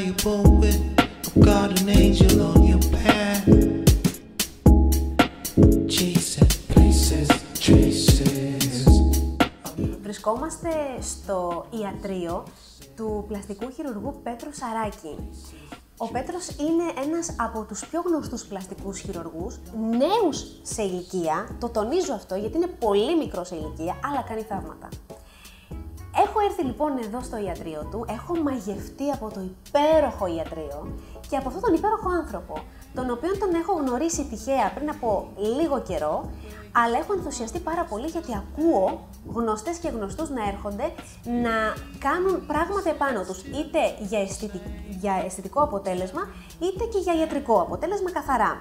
you born with a guardian angel on your path. Chasing places, traces. Βρισκόμαστε στο ιατρείο του πλαστικού χειρουργού Πέτρου Σαράκη. Ο Πέτρος είναι ένας από τους πιο γνωστούς πλαστικούς χειρουργούς, νέους σε ηλικία, το τονίζω αυτό γιατί είναι πολύ μικρό σε ηλικία, αλλά κάνει θαύματα. Έχω έρθει λοιπόν εδώ στο ιατρείο του, έχω μαγευτεί από το υπέροχο ιατρείο και από αυτόν τον υπέροχο άνθρωπο, τον οποίο τον έχω γνωρίσει τυχαία πριν από λίγο καιρό, αλλά έχω ενθουσιαστεί πάρα πολύ γιατί ακούω γνωστές και γνωστούς να έρχονται να κάνουν πράγματα επάνω τους, είτε για αισθητικό αποτέλεσμα, είτε και για ιατρικό αποτέλεσμα καθαρά.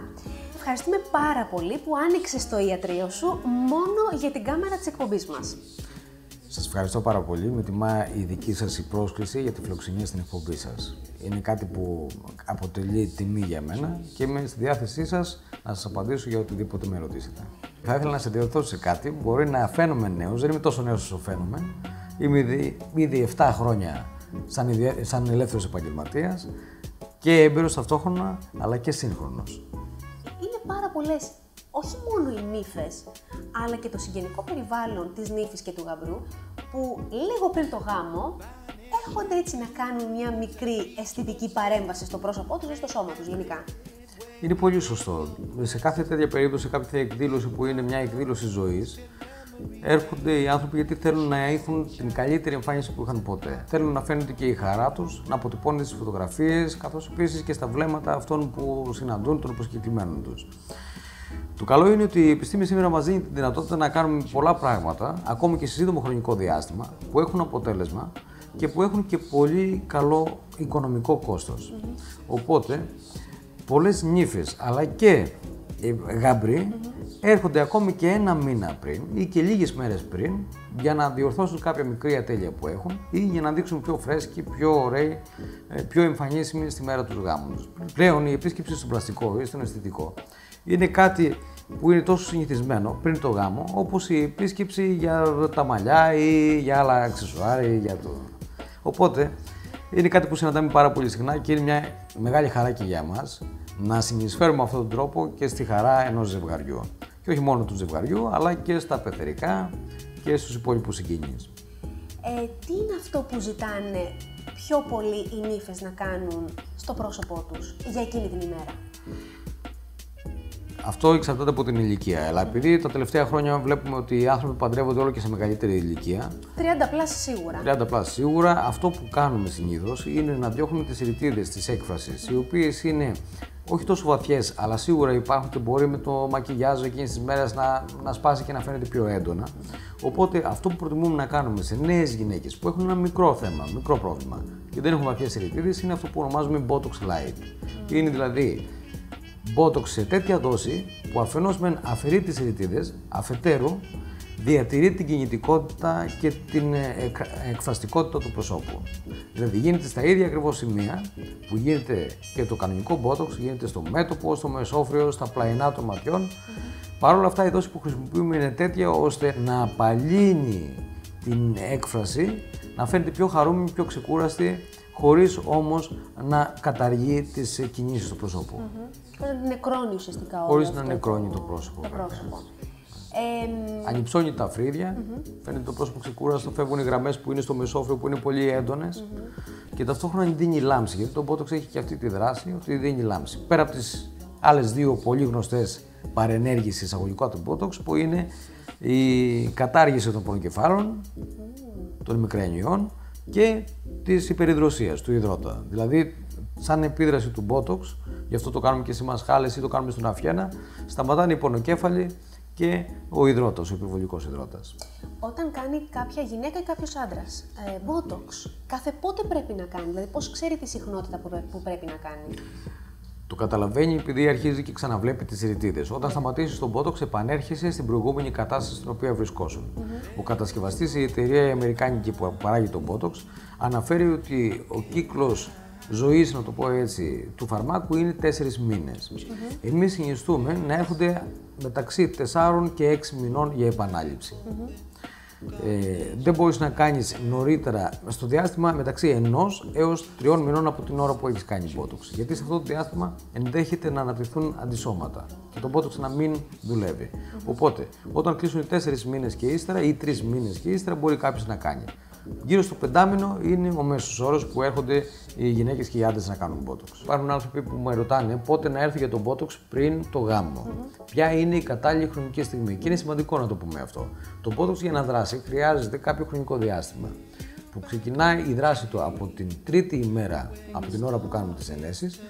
Ευχαριστούμε πάρα πολύ που άνοιξες το ιατρείο σου μόνο για την κάμερα της εκπομπής μας. Σας ευχαριστώ πάρα πολύ. Με τιμά η δική σας η πρόσκληση για τη φιλοξενία στην εκπομπή σας. Είναι κάτι που αποτελεί τιμή για μένα και είμαι στη διάθεσή σας να σας απαντήσω για οτιδήποτε με ρωτήσετε. Θα ήθελα να σε διορθώσω σε κάτι. Μπορεί να φαίνομαι νέος, δεν είμαι τόσο νέος όσο φαίνομαι. Είμαι ήδη 7 χρόνια σαν ελεύθερος επαγγελματίας και έμπειρος ταυτόχρονα αλλά και σύγχρονος. Είναι πάρα πολλές. Όχι μόνο οι νύφες, αλλά και το συγγενικό περιβάλλον της νύφης και του γαμπρού, που λίγο πριν το γάμο έρχονται έτσι να κάνουν μια μικρή αισθητική παρέμβαση στο πρόσωπό τους ή στο σώμα τους γενικά. Είναι πολύ σωστό. Σε κάθε τέτοια περίπτωση, σε κάποια εκδήλωση που είναι μια εκδήλωση ζωής, έρχονται οι άνθρωποι γιατί θέλουν να έχουν την καλύτερη εμφάνιση που είχαν ποτέ. Θέλουν να φαίνεται και η χαρά τους, να αποτυπώνεται στις φωτογραφίες, καθώς επίσης και στα βλέμματα αυτών που συναντούν, των προσκεκλημένων τους. Το καλό είναι ότι η επιστήμη σήμερα μας δίνει τη δυνατότητα να κάνουμε πολλά πράγματα, ακόμη και σε σύντομο χρονικό διάστημα, που έχουν αποτέλεσμα και που έχουν και πολύ καλό οικονομικό κόστος. Οπότε, πολλές νύφες αλλά και γαμπροί έρχονται ακόμη και ένα μήνα πριν ή και λίγες μέρες πριν για να διορθώσουν κάποια μικρή ατέλεια που έχουν ή για να δείξουν πιο φρέσκοι, πιο ωραίοι, πιο εμφανίσιμοι στη μέρα του γάμου τους. Πλέον η επίσκεψη στον πλαστικό ή στον αισθητικό είναι κάτι που είναι τόσο συνηθισμένο πριν το γάμο, όπως η επίσκεψη για τα μαλλιά ή για άλλα αξεσουάρια. Οπότε, είναι κάτι που συναντάμε πάρα πολύ συχνά και είναι μια μεγάλη χαρά και για μας να συνεισφέρουμε με αυτόν τον τρόπο και στη χαρά ενός ζευγαριού. Και όχι μόνο του ζευγαριού, αλλά και στα πεθερικά και στους υπόλοιπους συγγενείς. Τι είναι αυτό που ζητάνε πιο πολύ οι νύφες να κάνουν στο πρόσωπό τους για εκείνη την ημέρα? Αυτό εξαρτάται από την ηλικία. Αλλά επειδή τα τελευταία χρόνια βλέπουμε ότι οι άνθρωποι παντρεύονται όλο και σε μεγαλύτερη ηλικία. 30 πλάς σίγουρα. 30 πλάς σίγουρα. Αυτό που κάνουμε συνήθως είναι να διώχνουμε τις ρητίδες της έκφρασης, οι οποίες είναι όχι τόσο βαθιές, αλλά σίγουρα υπάρχουν και μπορεί με το μακιγιάζ εκείνες τις μέρες να σπάσει και να φαίνεται πιο έντονα. Οπότε αυτό που προτιμούμε να κάνουμε σε νέες γυναίκες που έχουν ένα μικρό θέμα, μικρό πρόβλημα και δεν έχουν βαθιές ρητίδες, είναι αυτό που ονομάζουμε Botox Light. Είναι δηλαδή Botox σε τέτοια δόση που αφενός μεν αφαιρεί τις ρητίδες, αφετέρου διατηρεί την κινητικότητα και την εκφραστικότητα του προσώπου. Δηλαδή γίνεται στα ίδια ακριβώς σημεία που γίνεται και το κανονικό Botox, γίνεται στο μέτωπο, στο μεσόφρυο, στα πλαϊνά των ματιών. Παρ' όλα αυτά η δόση που χρησιμοποιούμε είναι τέτοια ώστε να απαλύνει την έκφραση, να φαίνεται πιο χαρούμενη, πιο ξεκούραστη, χωρίς όμως να καταργεί τις κινήσεις του προσώπου. Χωρίς να νεκρώνει ουσιαστικά όλο. Χωρίς να νεκρώνει το πρόσωπο. Ανυψώνει τα φρύδια, φαίνεται το πρόσωπο ξεκούραστο, φεύγουν οι γραμμές που είναι στο μεσόφρυο που είναι πολύ έντονες και ταυτόχρονα δίνει λάμψη. Γιατί το Botox έχει και αυτή τη δράση ότι δίνει λάμψη. Πέρα από τις άλλες δύο πολύ γνωστές παρενέργειες εισαγωγικά του Botox που είναι η κατάργηση των πονοκεφάλων, των μικρανιών και της υπερυδροσίας του υδρότα. Δηλαδή, σαν επίδραση του Botox, γι' αυτό το κάνουμε και σε μασχάλες ή το κάνουμε στον αφιένα, σταματάνε οι πονοκέφαλοι και ο υδρότας, ο υπερβολικός υδρότας. Όταν κάνει κάποια γυναίκα ή κάποιος άντρας Botox, κάθε πότε πρέπει να κάνει, δηλαδή πώς ξέρει τη συχνότητα που πρέπει να κάνει? Το καταλαβαίνει επειδή αρχίζει και ξαναβλέπει τις ρητίδες. Όταν σταματήσεις τον Botox, επανέρχεσαι στην προηγούμενη κατάσταση στην οποία βρισκόσουν. Ο κατασκευαστής, η εταιρεία η αμερικάνικη που παράγει τον Botox, αναφέρει ότι ο κύκλος ζωής, να το πω έτσι, του φαρμάκου είναι 4 μήνες. Εμείς συνιστούμε να έρχονται μεταξύ 4 και 6 μηνών για επανάληψη. δεν μπορείς να κάνεις νωρίτερα στο διάστημα μεταξύ 1 έως 3 μηνών από την ώρα που έχεις κάνει Botox. Γιατί σε αυτό το διάστημα ενδέχεται να αναπτυχθούν αντισώματα και το Botox να μην δουλεύει. Οπότε, όταν κλείσουν 4 μήνες και ύστερα ή 3 μήνες και ύστερα, μπορεί κάποιος να κάνει. Γύρω στο 5μηνο είναι ο μέσος όρος που έρχονται οι γυναίκες και οι άντρες να κάνουν Botox. Υπάρχουν άνθρωποι που με ρωτάνε πότε να έρθει για το Botox πριν το γάμο. Ποια είναι η κατάλληλη χρονική στιγμή. Και είναι σημαντικό να το πούμε αυτό. Το Botox για να δράσει χρειάζεται κάποιο χρονικό διάστημα. Που ξεκινάει η δράση του από την τρίτη ημέρα, από την ώρα που κάνουμε τις ενέσεις,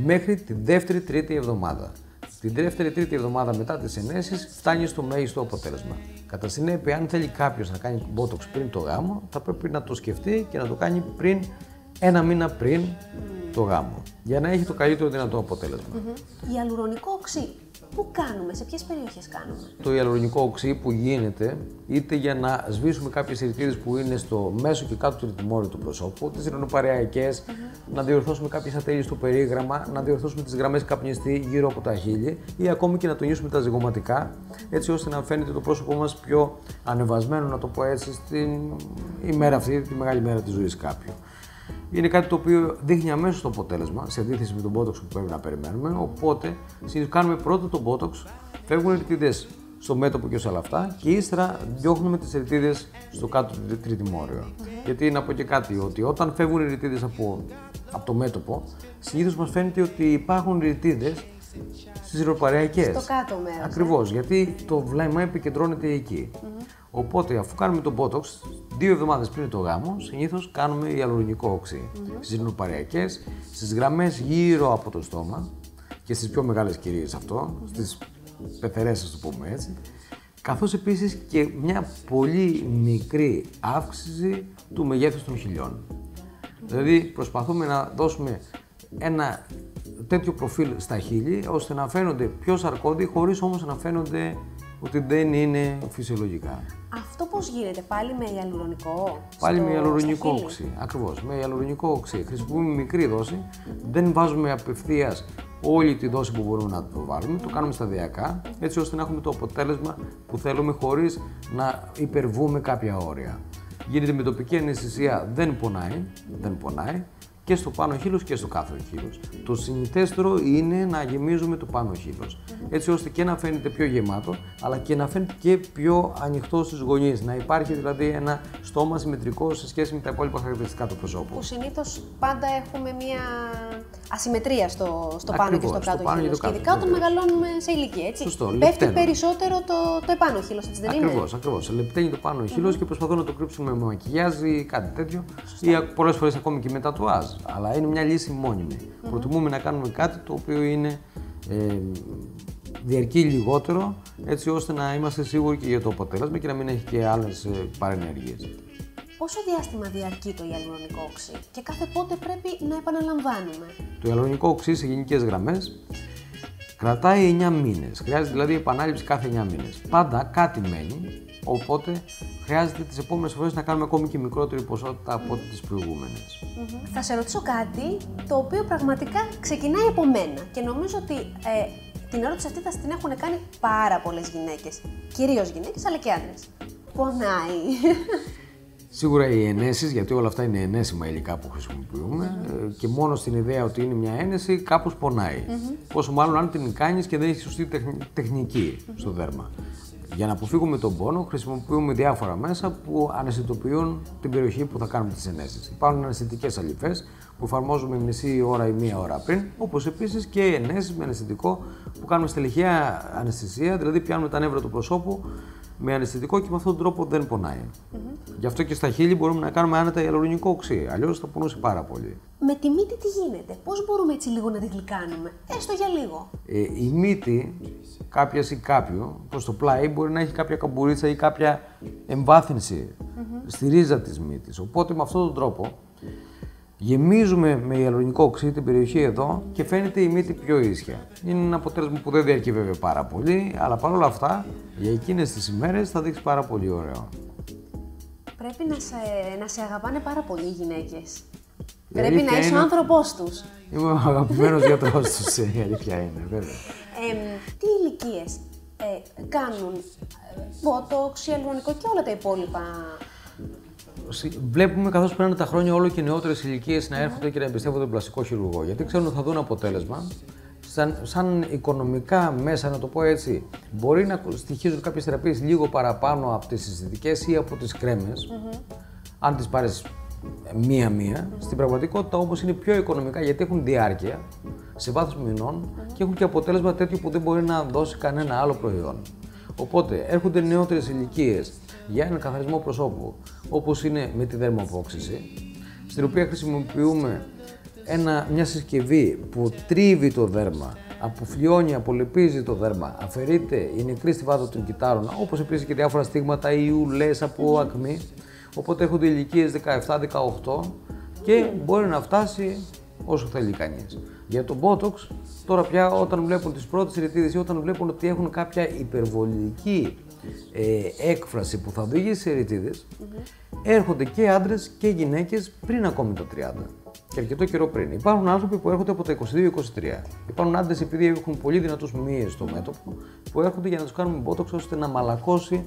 μέχρι τη δεύτερη-τρίτη εβδομάδα. Την δεύτερη-τρίτη εβδομάδα μετά τις ενέσεις φτάνει στο μέγιστο αποτέλεσμα. Κατά συνέπεια, αν θέλει κάποιος να κάνει Botox πριν το γάμο, θα πρέπει να το σκεφτεί και να το κάνει πριν 1 μήνα πριν το γάμο, για να έχει το καλύτερο δυνατό αποτέλεσμα. Ιαλουρονικό οξύ, πού κάνουμε, σε ποιες περιοχές κάνουμε? Το ιαλουρονικό οξύ που γίνεται είτε για να σβήσουμε κάποιες ρητίδες που είναι στο μέσο και κάτω του ρητιμόριου του προσώπου, τις ρινοπαρεαϊκές, να διορθώσουμε κάποιες ατέλειες στο περίγραμμα, να διορθώσουμε τις γραμμές καπνιστή γύρω από τα χείλη ή ακόμη και να τονίσουμε τα ζυγωματικά, έτσι ώστε να φαίνεται το πρόσωπό μας πιο ανεβασμένο, να το πω έτσι, στην ημέρα αυτή, τη μεγάλη μέρα της ζωής κάποιου. Είναι κάτι το οποίο δείχνει αμέσως το αποτέλεσμα σε αντίθεση με τον Botox που πρέπει να περιμένουμε. Οπότε, συνήθως κάνουμε πρώτα το Botox, φεύγουν οι ρητίδες στο μέτωπο και σε όλα αυτά, και ύστερα διώχνουμε τις ρητίδες στο κάτω του τριτημόριο. Γιατί να πω και κάτι, ότι όταν φεύγουν οι ρητίδες από το μέτωπο, συνήθως μας φαίνεται ότι υπάρχουν ρητίδες στις ρινοπαρεαϊκές. Στο κάτω μέρος. Ακριβώς, γιατί το βλέμμα επικεντρώνεται εκεί. Οπότε, αφού κάνουμε το Botox, 2 εβδομάδες πριν το γάμο, συνήθως κάνουμε ιαλουρονικό οξύ. Στις ρινοπαρεαϊκές, στις γραμμές γύρω από το στόμα και στις πιο μεγάλες κυρίες αυτό, στις πεθερές, ας το πούμε έτσι, καθώς επίσης και μια πολύ μικρή αύξηση του μεγέθους των χιλιών. Δηλαδή, προσπαθούμε να δώσουμε ένα τέτοιο προφίλ στα χείλη, ώστε να φαίνονται πιο σαρκώδη, χωρίς όμως να φαίνονται ότι δεν είναι φυσιολογικά. Αυτό πώς γίνεται, πάλι με ιαλουρονικό? Πάλι με ιαλουρονικό οξύ. Ακριβώς, με ιαλουρονικό οξύ. Χρησιμοποιούμε μικρή δόση, δεν βάζουμε απευθείας όλη τη δόση που μπορούμε να το βάλουμε, το κάνουμε σταδιακά, έτσι ώστε να έχουμε το αποτέλεσμα που θέλουμε χωρίς να υπερβούμε κάποια όρια. Γίνεται με τοπική αναισθησία, δεν πονάει. Και στο πάνω χείλος και στο κάτω χείλος. Το συνηθέστερο είναι να γεμίζουμε το πάνω χείλος. Έτσι ώστε και να φαίνεται πιο γεμάτο, αλλά και να φαίνεται και πιο ανοιχτό στις γωνίες. Να υπάρχει δηλαδή ένα στόμα συμμετρικό σε σχέση με τα υπόλοιπα χαρακτηριστικά του προσώπου. Που συνήθως πάντα έχουμε μια ασυμμετρία στο πάνω και στο κάτω χείλος. Και ειδικά όταν μεγαλώνουμε σε ηλικία, έτσι. Σωστό, πέφτει λεπταίνω. περισσότερο το επάνω χείλος, έτσι δεν είναι? Ακριβώς. Λεπταίνει το πάνω χείλος και προσπαθώ να το κρύψουμε με μακιγιάζ ή κάτι τέτοιο. Ή πολλές φορές ακόμη και με τατουάζ. Αλλά είναι μια λύση μόνιμη. Προτιμούμε να κάνουμε κάτι το οποίο είναι διαρκεί λιγότερο, έτσι ώστε να είμαστε σίγουροι και για το αποτέλεσμα και να μην έχει και άλλες παρενέργειες. Πόσο διάστημα διαρκεί το ιαλουρονικό οξύ και κάθε πότε πρέπει να επαναλαμβάνουμε? Το ιαλουρονικό οξύ σε γενικές γραμμές κρατάει 9 μήνες. Χρειάζεται δηλαδή επανάληψη κάθε 9 μήνες. Πάντα κάτι μένει, οπότε χρειάζεται τις επόμενες φορές να κάνουμε ακόμη και μικρότερη ποσότητα από ό,τι τις προηγούμενες. Θα σε ρωτήσω κάτι το οποίο πραγματικά ξεκινάει από μένα και νομίζω ότι την ερώτηση αυτή θα την έχουν κάνει πάρα πολλές γυναίκες. Κυρίως γυναίκες, αλλά και άντρες. Πονάει? Σίγουρα οι ενέσεις, γιατί όλα αυτά είναι ενέσιμα υλικά που χρησιμοποιούμε, και μόνο στην ιδέα ότι είναι μια ένεση κάπως πονάει. Πόσο μάλλον αν την κάνεις και δεν έχει σωστή τεχνική στο δέρμα. Για να αποφύγουμε τον πόνο, χρησιμοποιούμε διάφορα μέσα που αναισθητοποιούν την περιοχή που θα κάνουμε τις ενέσεις. Υπάρχουν αναισθητικές αλυφές που εφαρμόζουμε μισή ώρα ή μία ώρα πριν, όπως επίσης και ενέσεις με αναισθητικό που κάνουμε στελεχεία αναισθησία, δηλαδή πιάνουμε τα νεύρα του προσώπου με αναισθητικό και με αυτόν τον τρόπο δεν πονάει. Γι' αυτό και στα χείλη μπορούμε να κάνουμε άνετα ιαλουρονικό οξύ, αλλιώς θα πονούσε πάρα πολύ. Με τη μύτη τι γίνεται, πώς μπορούμε έτσι λίγο να τη γλυκάνουμε, έστω για λίγο? Η μύτη κάποιας ή κάποιου προς το πλάι μπορεί να έχει κάποια καμπουρίτσα ή κάποια εμβάθυνση στη ρίζα της μύτης. Οπότε με αυτόν τον τρόπο γεμίζουμε με ιαλουρονικό οξύ την περιοχή εδώ και φαίνεται η μύτη πιο ίσια. Είναι ένα αποτέλεσμα που δεν διαρκεί βέβαια πάρα πολύ, αλλά παρόλα αυτά για εκείνες τις ημέρες θα δείξει πάρα πολύ ωραίο. Πρέπει να σε αγαπάνε πάρα πολύ οι γυναίκες. Πρέπει να είσαι ο άνθρωπός τους. Είμαι ο αγαπημένος γιατρός τους, η αλήθεια είναι, βέβαια. Τι ηλικίες κάνουν botox, ιαλουρονικό και όλα τα υπόλοιπα. Βλέπουμε καθώς περνάνε τα χρόνια όλο και νεότερες ηλικίες να έρχονται και να εμπιστεύονται τον πλαστικό χειρουργό. Γιατί ξέρουν ότι θα δουν αποτέλεσμα. Σαν οικονομικά μέσα, να το πω έτσι, μπορεί να στοιχίζουν κάποιες θεραπείες λίγο παραπάνω από τις αισθητικές ή από τις κρέμες, αν τις πάρεις μία-μία. Στην πραγματικότητα όμως είναι πιο οικονομικά γιατί έχουν διάρκεια σε βάθος μηνών και έχουν και αποτέλεσμα τέτοιο που δεν μπορεί να δώσει κανένα άλλο προϊόν. Οπότε έρχονται νεότερες ηλικίες για έναν καθαρισμό προσώπου, όπως είναι με τη δερμαπόξυση, στην οποία χρησιμοποιούμε μια συσκευή που τρίβει το δέρμα, αποφλιώνει, απολεπίζει το δέρμα, αφαιρείται η νεκρή στιβάδα των κυτάρων, όπως επίσης και διάφορα στίγματα ή ουλές από ακμή. Οπότε έρχονται ηλικίες 17-18 και μπορεί να φτάσει όσο θέλει κανείς. Για το Botox, τώρα πια όταν βλέπουν τις πρώτες ρητίδες ή όταν βλέπουν ότι έχουν κάποια υπερβολική έκφραση που θα οδηγήσει σε ρητίδες, έρχονται και άντρες και γυναίκες πριν ακόμη τα 30 και αρκετό καιρό πριν. Υπάρχουν άνθρωποι που έρχονται από τα 22-23. Υπάρχουν άντρες επειδή έχουν πολύ δυνατούς μύες στο μέτωπο που έρχονται για να τους κάνουμε Botox ώστε να μαλακώσει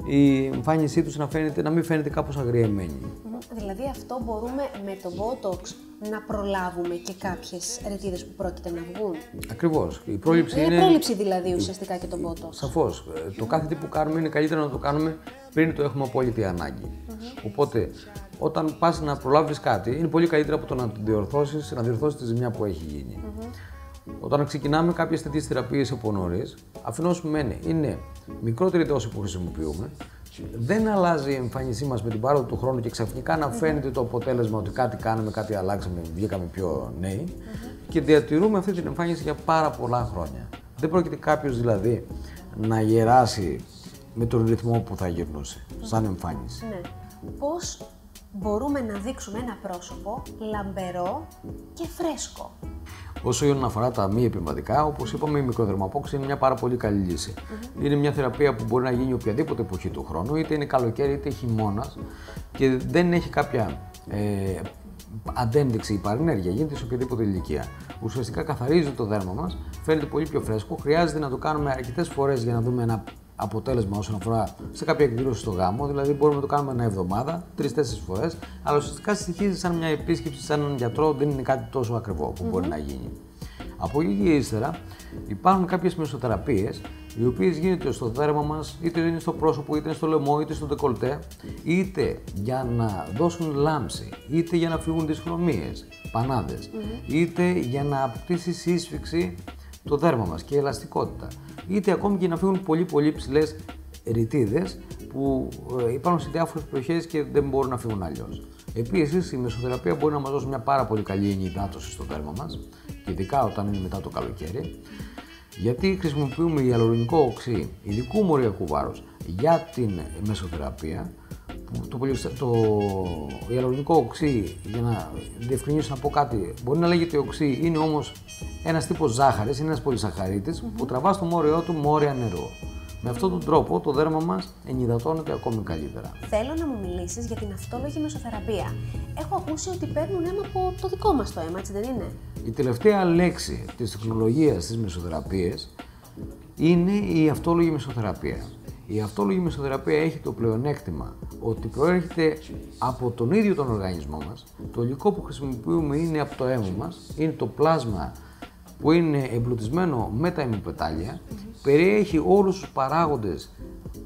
η εμφάνισή τους, να μην φαίνεται κάπως αγριεμένη. Δηλαδή αυτό μπορούμε με το Botox να προλάβουμε και κάποιες ρητίδες που πρόκειται να βγουν. Ακριβώς. Η πρόληψη είναι πρόληψη δηλαδή ουσιαστικά και το Botox. Σαφώς. Το κάθε τι που κάνουμε είναι καλύτερο να το κάνουμε πριν το έχουμε απόλυτη ανάγκη. Οπότε, όταν πας να προλάβεις κάτι, είναι πολύ καλύτερο από το να το διορθώσεις, να διορθώσεις τη ζημιά που έχει γίνει. Όταν ξεκινάμε κάποιες τέτοιες θεραπείες από νωρίς, αφενός είναι μικρότερη δόση που χρησιμοποιούμε, δεν αλλάζει η εμφάνισή μας με την πάροδο του χρόνου και ξαφνικά να φαίνεται το αποτέλεσμα ότι κάτι κάναμε, κάτι αλλάξαμε, βγήκαμε πιο νέοι και διατηρούμε αυτή την εμφάνιση για πάρα πολλά χρόνια. Δεν πρόκειται κάποιος δηλαδή να γεράσει με τον ρυθμό που θα γυρνούσε, σαν εμφάνιση. Ναι. Πώς μπορούμε να δείξουμε ένα πρόσωπο λαμπερό και φρέσκο? Όσον αφορά τα μη επεμβατικά, όπως είπαμε, η μικροδερμαπόξυση είναι μια πάρα πολύ καλή λύση. Είναι μια θεραπεία που μπορεί να γίνει οποιαδήποτε εποχή του χρόνου, είτε είναι καλοκαίρι είτε χειμώνας και δεν έχει κάποια αντένδειξη ή παρενέργεια, γίνεται σε οποιαδήποτε ηλικία. Ουσιαστικά καθαρίζει το δέρμα μας, φαίνεται πολύ πιο φρέσκο. Χρειάζεται να το κάνουμε αρκετές φορές για να δούμε ένα αποτέλεσμα όσον αφορά σε κάποια εκδήλωση στο γάμο. Δηλαδή, μπορούμε να το κάνουμε ένα εβδομάδα, 3-4 φορές, αλλά ουσιαστικά στοιχίζει σαν μια επίσκεψη σε έναν γιατρό, δεν είναι κάτι τόσο ακριβό που μπορεί να γίνει. Από εκεί και ύστερα υπάρχουν κάποιες μεσοθεραπείες οι οποίες γίνονται στο δέρμα μας, είτε είναι στο πρόσωπο, είτε είναι στο λαιμό, είτε στο ντεκολτέ, είτε για να δώσουν λάμψη, είτε για να φύγουν δυσχρωμίες, πανάδες, είτε για να αποκτήσει σύσφυξη το δέρμα μας και ελαστικότητα, είτε ακόμη και να φύγουν πολύ ψηλές ρητίδες που υπάρχουν σε διάφορες περιοχές και δεν μπορούν να φύγουν αλλιώς. Επίσης, η μεσοθεραπεία μπορεί να μας δώσει μια πάρα πολύ καλή ενυδάτωση στο δέρμα μας, και ειδικά όταν είναι μετά το καλοκαίρι, γιατί χρησιμοποιούμε ιαλουρονικό οξύ ειδικού μοριακού βάρους για την μεσοθεραπεία. Το ιαλουρονικό οξύ, για να διευκρινίσω να πω κάτι, μπορεί να λέγεται οξύ, είναι όμως ένας τύπος ζάχαρης, είναι ένας πολυσαχαρίτης που τραβά στο μόριό του μόρια νερού. Με αυτόν τον τρόπο το δέρμα μας ενυδατώνεται ακόμη καλύτερα. Θέλω να μου μιλήσεις για την αυτόλογη μεσοθεραπεία. Έχω ακούσει ότι παίρνουν αίμα από το δικό μας το αίμα, έτσι δεν είναι? Η τελευταία λέξη της τεχνολογίας στις μεσοθεραπείες είναι η αυτόλογη μεσοθεραπεία. Η αυτόλογη μεσοθεραπεία έχει το πλεονέκτημα ότι προέρχεται από τον ίδιο τον οργανισμό μας. Το υλικό που χρησιμοποιούμε είναι από το αίμα μας, είναι το πλάσμα που είναι εμπλουτισμένο με τα αιμοπετάλια, περιέχει όλους τους παράγοντες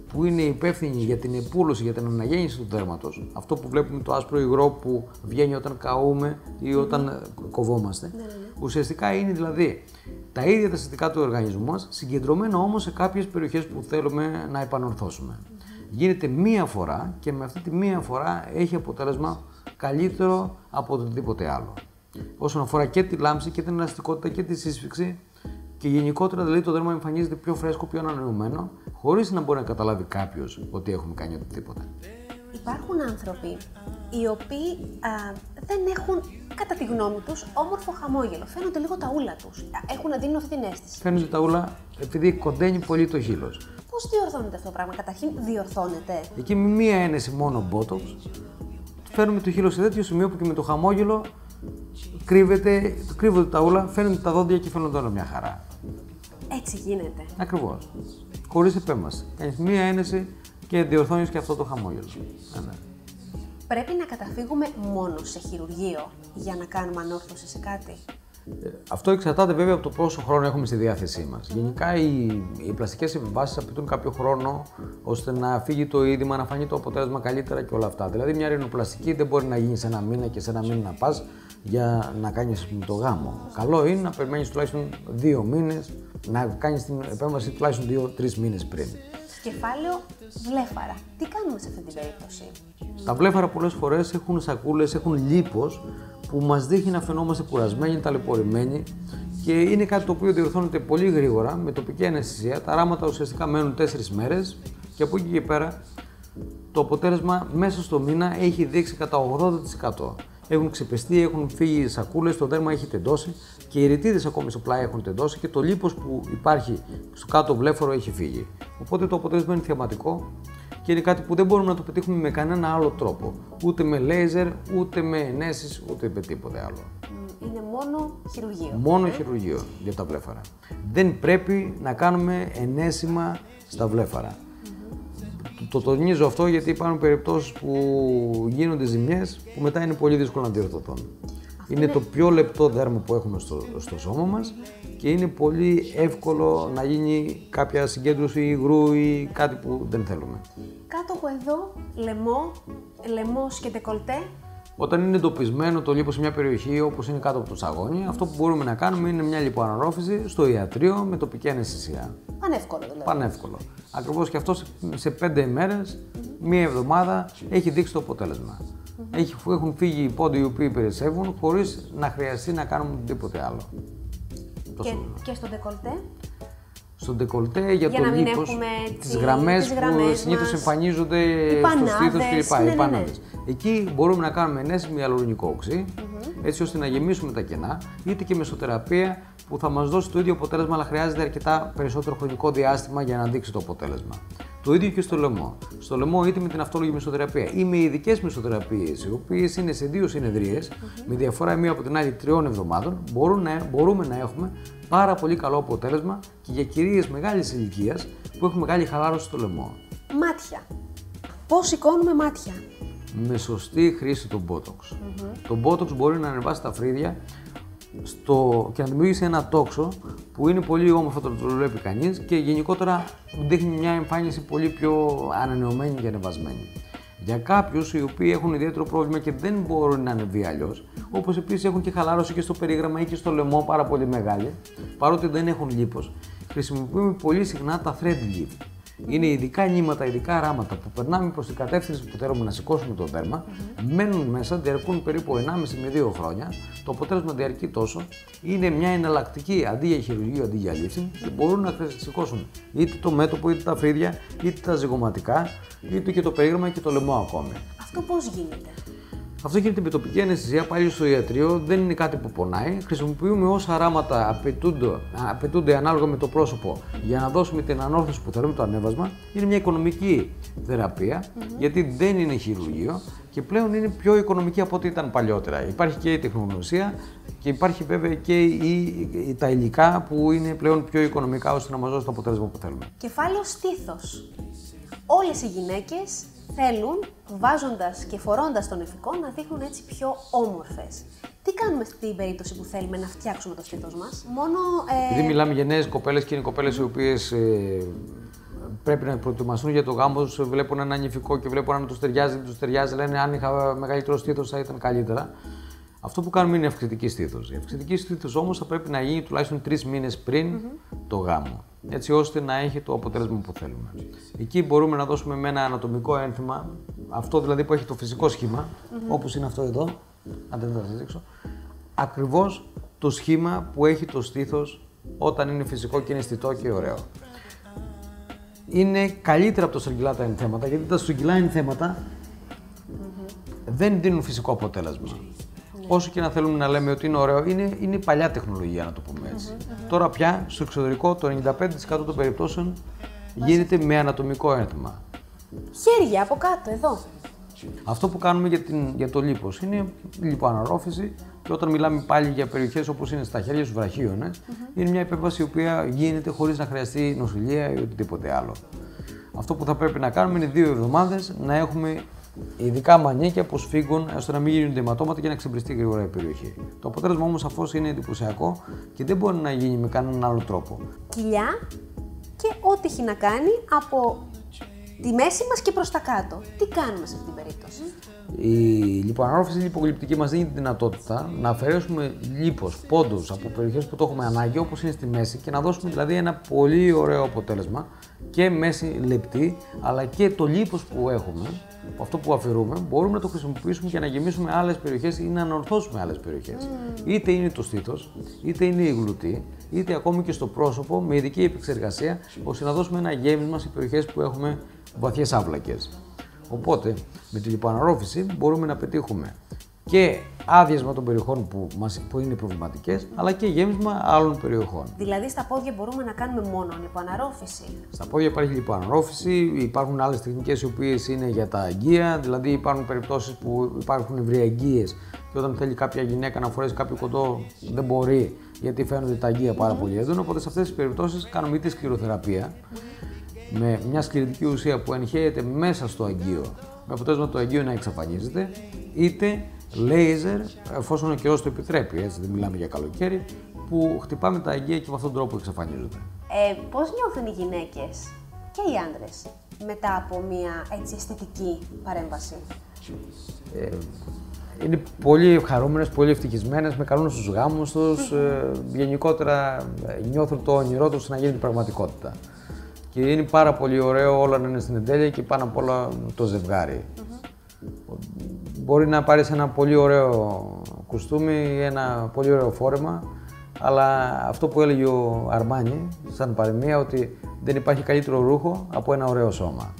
που είναι υπεύθυνοι για την επούλωση, για την αναγέννηση του δέρματος, αυτό που βλέπουμε το άσπρο υγρό που βγαίνει όταν καούμε ή όταν κοβόμαστε. Ουσιαστικά είναι δηλαδή τα ίδια τα συστατικά του οργανισμού μας, συγκεντρωμένα όμως σε κάποιες περιοχές που θέλουμε να επανορθώσουμε. Γίνεται μία φορά και με αυτή τη μία φορά έχει αποτέλεσμα καλύτερο από οτιδήποτε άλλο. Όσον αφορά και τη λάμψη και την ελαστικότητα και τη σύσφυξη και γενικότερα δηλαδή το δέρμα εμφανίζεται πιο φρέσκο, πιο ανανεωμένο, χωρίς να μπορεί να καταλάβει κάποιος ότι έχουμε κάνει οτιδήποτε. Υπάρχουν άνθρωποι οι οποίοι δεν έχουν, κατά τη γνώμη τους, όμορφο χαμόγελο. Φαίνονται λίγο ταούλα τους. Έχουν να δίνουν αυτή την αίσθηση. Φαίνονται ταούλα επειδή κοντένει πολύ το χείλος. Πώς διορθώνεται αυτό το πράγμα? Καταρχήν διορθώνεται. Εκεί με μία ένεση μόνο Botox φέρνουμε το χείλος σε τέτοιο σημείο που και με το χαμόγελο κρύβονται τα ούλα, φαίνονται τα δόντια και φαίνονται όλα μια χαρά. Έτσι γίνεται. Ακριβώς. χωρίς επέμβαση. Κάνεις μία ένεση και διορθώνεις και αυτό το χαμόγελο. Ναι. Πρέπει να καταφύγουμε μόνο σε χειρουργείο για να κάνουμε ανόρθωση σε κάτι? Αυτό εξαρτάται βέβαια από το πόσο χρόνο έχουμε στη διάθεσή μας. Γενικά οι πλαστικές επεμβάσεις απαιτούν κάποιο χρόνο ώστε να φύγει το είδημα, να φανεί το αποτέλεσμα καλύτερα και όλα αυτά. Δηλαδή, μια ρινοπλαστική δεν μπορεί να γίνει σε ένα μήνα και σε ένα μήνα να πας για να κάνεις το γάμο. Καλό είναι να περιμένεις τουλάχιστον 2 μήνες, να κάνεις την επέμβαση τουλάχιστον 2-3 μήνες πριν. Κεφάλαιο βλέφαρα. Τι κάνουμε σε αυτή την περίπτωση? Τα βλέφαρα πολλές φορές έχουν σακούλες, έχουν λίπος που μας δείχνει να φαινόμαστε κουρασμένοι, ταλαιπωρημένοι και είναι κάτι το οποίο διορθώνεται πολύ γρήγορα με τοπική αναισθησία. Τα ράματα ουσιαστικά μένουν 4 μέρες και από εκεί και πέρα το αποτέλεσμα μέσα στο μήνα έχει δείξει κατά 80%. Έχουν ξεπεστεί, έχουν φύγει οι σακούλες, το δέρμα έχει τεντώσει και οι ρητίδες ακόμη στο πλάι έχουν τεντώσει και το λίπος που υπάρχει στο κάτω βλέφαρο έχει φύγει. Οπότε το αποτέλεσμα είναι θεαματικό και είναι κάτι που δεν μπορούμε να το πετύχουμε με κανένα άλλο τρόπο. Ούτε με λέιζερ, ούτε με ενέσεις, ούτε με τίποτε άλλο. Είναι μόνο χειρουργείο. Μόνο χειρουργείο για τα βλέφαρα. Δεν πρέπει να κάνουμε ενέσιμα στα βλέφαρα. Το τονίζω αυτό γιατί υπάρχουν περιπτώσεις που γίνονται ζημιές που μετά είναι πολύ δύσκολο να διορθωθούν. Είναι το πιο λεπτό δέρμα που έχουμε στο σώμα μας και είναι πολύ εύκολο να γίνει κάποια συγκέντρωση υγρού ή κάτι που δεν θέλουμε. Κάτω από εδώ, λαιμός και ντεκολτέ. Όταν είναι εντοπισμένο το λίπος σε μια περιοχή όπως είναι κάτω από το σαγόνι, αυτό που μπορούμε να κάνουμε είναι μια λιποαναρρόφηση στο ιατρείο με τοπική αναισθησία. Πανεύκολο δηλαδή. Πανεύκολο. Ακριβώς και αυτό σε 5 ημέρες, μία εβδομάδα έχει δείξει το αποτέλεσμα. Έχουν φύγει οι πόντοι οι οποίοι περισσεύουν χωρίς να χρειαστεί να κάνουμε τίποτε άλλο. Και στο ντεκολτέ. Στο ντεκολτέ για το λίπος, τις γραμμές που συνήθως εμφανίζονται στο στήθος κλπ. Οι πανάδες. Εκεί μπορούμε να κάνουμε ενέσεις με ιαλουρονικό οξύ, έτσι ώστε να γεμίσουμε τα κενά, είτε και μεσοθεραπεία που θα μας δώσει το ίδιο αποτέλεσμα, αλλά χρειάζεται αρκετά περισσότερο χρονικό διάστημα για να δείξει το αποτέλεσμα. Το ίδιο και στο λαιμό. Στο λαιμό, είτε με την αυτόλογη μεσοθεραπεία ή με ειδικές μεσοθεραπείες, οι οποίες είναι σε 2 συνεδρίες, με διαφορά μία από την άλλη 3 εβδομάδων, μπορούμε να έχουμε πάρα πολύ καλό αποτέλεσμα και για κυρίες μεγάλης ηλικίας που έχουν μεγάλη χαλάρωση στο λαιμό. Μάτια. Πώς σηκώνουμε μάτια? Με σωστή χρήση του Botox. Το Botox μπορεί να ανεβάσει τα φρύδια και να δημιουργήσει ένα τόξο που είναι πολύ όμορφο το βλέπει κανείς και γενικότερα δείχνει μια εμφάνιση πολύ πιο ανανεωμένη και ανεβασμένη. Για κάποιους οι οποίοι έχουν ιδιαίτερο πρόβλημα και δεν μπορούν να ανεβεί αλλιώς, όπως επίσης έχουν και χαλάρωση και στο περίγραμμα ή και στο λαιμό πάρα πολύ μεγάλη, παρότι δεν έχουν λίπος, χρησιμοποιούμε πολύ συχνά τα thread lift. Είναι ειδικά νήματα, ειδικά ράματα που περνάμε προς την κατεύθυνση που θέλουμε να σηκώσουμε το δέρμα, μένουν μέσα, διαρκούν περίπου 1,5 με 2 χρόνια. Το αποτέλεσμα διαρκεί τόσο. Είναι μια εναλλακτική αντί για χειρουργείο, αντί για λήψη και μπορούν να σηκώσουν είτε το μέτωπο, είτε τα φρύδια, είτε τα ζυγωματικά, είτε και το περίγραμμα και το λαιμό ακόμη. Αυτό πώς γίνεται? Αυτό γίνεται με τοπική αναισθησία, πάλι στο ιατρείο, δεν είναι κάτι που πονάει. Χρησιμοποιούμε όσα ράματα απαιτούνται ανάλογα με το πρόσωπο για να δώσουμε την ανόρθωση που θέλουμε, το ανέβασμα. Είναι μια οικονομική θεραπεία, γιατί δεν είναι χειρουργείο και πλέον είναι πιο οικονομική από ό,τι ήταν παλιότερα. Υπάρχει και η τεχνογνωσία και υπάρχει βέβαια και τα υλικά που είναι πλέον πιο οικονομικά ώστε να μας δώσει το αποτέλεσμα που θέλουμε. Κεφάλαιο στήθος. Όλες οι γυναίκες θέλουν, βάζοντας και φορώντας τον εφικό, να δείχνουν έτσι πιο όμορφες. Τι κάνουμε στην περίπτωση που θέλουμε να φτιάξουμε το στήθος μας? Επειδή μιλάμε για νέες κοπέλες και είναι κοπέλες οι οποίες πρέπει να προετοιμαστούν για το γάμο τους, βλέπουν ένα νηφικό και βλέπουν αν τους ταιριάζει, δεν τους ταιριάζει, λένε αν είχα μεγαλύτερο στήθος θα ήταν καλύτερα. Αυτό που κάνουμε είναι αυξητική στήθος. Η αυξητική στήθος όμως θα πρέπει να γίνει τουλάχιστον 3 μήνες πριν το γάμο, έτσι ώστε να έχει το αποτέλεσμα που θέλουμε. Εκεί μπορούμε να δώσουμε με ένα ανατομικό ένθυμα, αυτό δηλαδή που έχει το φυσικό σχήμα, όπως είναι αυτό εδώ, αν δεν θα σας δείξω, ακριβώς το σχήμα που έχει το στήθος όταν είναι φυσικό και είναι αισθητό και ωραίο. Είναι καλύτερα από τα στρογγυλά τα ενθέματα, γιατί τα στρογγυλά ενθέματα δεν δίνουν φυσικό αποτέλεσμα. Όσο και να θέλουμε να λέμε ότι είναι ωραίο, είναι παλιά τεχνολογία, να το πούμε έτσι. Τώρα πια στο εξωτερικό το 95% των περιπτώσεων γίνεται με ανατομικό ένθυμα. Χέρια από κάτω, εδώ. Αυτό που κάνουμε για το λίπος είναι λιποαναρρόφηση Και όταν μιλάμε πάλι για περιοχές όπως είναι στα χέρια στους βραχίονες, είναι μια επέμβαση η οποία γίνεται χωρίς να χρειαστεί νοσηλεία ή οτιδήποτε άλλο. Αυτό που θα πρέπει να κάνουμε είναι 2 εβδομάδες να έχουμε ειδικά μανίκια από σφίγγων, ώστε να μην γίνονται αιματώματα και να ξεμπριστεί γρήγορα η περιοχή. Το αποτέλεσμα όμως σαφώς είναι εντυπωσιακό και δεν μπορεί να γίνει με κανέναν άλλο τρόπο. Κοιλιά και ό,τι έχει να κάνει από τη μέση μας και προς τα κάτω. Τι κάνουμε σε αυτή την περίπτωση? Η λιποαναρρόφηση λιπογλυπτική μας δίνει τη δυνατότητα να αφαιρέσουμε λίπος, πόντους από περιοχές που το έχουμε ανάγκη, όπως είναι στη μέση, και να δώσουμε δηλαδή ένα πολύ ωραίο αποτέλεσμα και μέση λεπτή, αλλά και το λίπος που έχουμε, αυτό που αφαιρούμε, μπορούμε να το χρησιμοποιήσουμε για να γεμίσουμε άλλες περιοχές ή να ανορθώσουμε άλλες περιοχές. Είτε είναι το στήθος, είτε είναι η γλουτή, είτε ακόμη και στο πρόσωπο με ειδική επεξεργασία, ώστε να δώσουμε ένα γέμισμα σε περιοχές που έχουμε βαθιές άβλακες. Οπότε, με τη λιποαναρρόφηση μπορούμε να πετύχουμε και άδειασμα των περιοχών που είναι προβληματικές, αλλά και γέμισμα άλλων περιοχών. Δηλαδή, στα πόδια μπορούμε να κάνουμε μόνο λιποαναρρόφηση? Στα πόδια υπάρχει λιποαναρρόφηση, υπάρχουν άλλες τεχνικές οι οποίες είναι για τα αγγεία, δηλαδή υπάρχουν περιπτώσεις που υπάρχουν ευρυαγγείες και όταν θέλει κάποια γυναίκα να φορέσει κάποιο κοντό δεν μπορεί, γιατί φαίνονται τα αγγεία πάρα πολύ έντονα. Οπότε σε αυτές τις περιπτώσεις κάνουμε είτε σκληροθεραπεία, με μια σκληρητική ουσία που ενχέεται μέσα στο αγγείο, με αποτέλεσμα το αγγείο να εξαφανίζεται, είτε λέιζερ, εφόσον ο καιρός το επιτρέπει, έτσι δεν μιλάμε για καλοκαίρι, που χτυπάμε τα αγγεία και με αυτόν τον τρόπο εξαφανίζονται. Πώς νιώθουν οι γυναίκες και οι άντρες μετά από μια έτσι αισθητική παρέμβαση? Είναι πολύ χαρούμενες, πολύ ευτυχισμένες, με καλούν στους γάμους τους, γενικότερα νιώθουν το όνειρό τους να γίνει πραγματικότητα. Και είναι πάρα πολύ ωραίο όλα να είναι στην εντέλεια και πάνω απ' όλα το ζευγάρι. Μπορεί να πάρεις ένα πολύ ωραίο κουστούμι ή ένα πολύ ωραίο φόρεμα, αλλά αυτό που έλεγε ο Αρμάνι, σαν παροιμία, ότι δεν υπάρχει καλύτερο ρούχο από ένα ωραίο σώμα.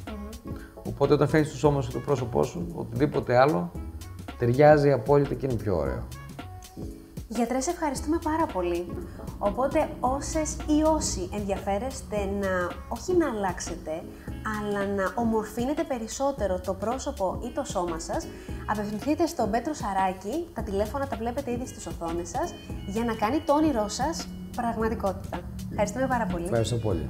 Οπότε όταν φέρνεις το σώμα σου, το πρόσωπό σου, οτιδήποτε άλλο, ταιριάζει απόλυτα και είναι πιο ωραίο. Γιατρέ, σε ευχαριστούμε πάρα πολύ. Οπότε όσες ή όσοι ενδιαφέρεστε όχι να αλλάξετε, αλλά να ομορφύνετε περισσότερο το πρόσωπο ή το σώμα σας, απευθυνθείτε στον Πέτρο Σαράκη, τα τηλέφωνα τα βλέπετε ήδη στις οθόνες σας, για να κάνει το όνειρό σας πραγματικότητα. Ευχαριστούμε πάρα πολύ. Ευχαριστώ πολύ.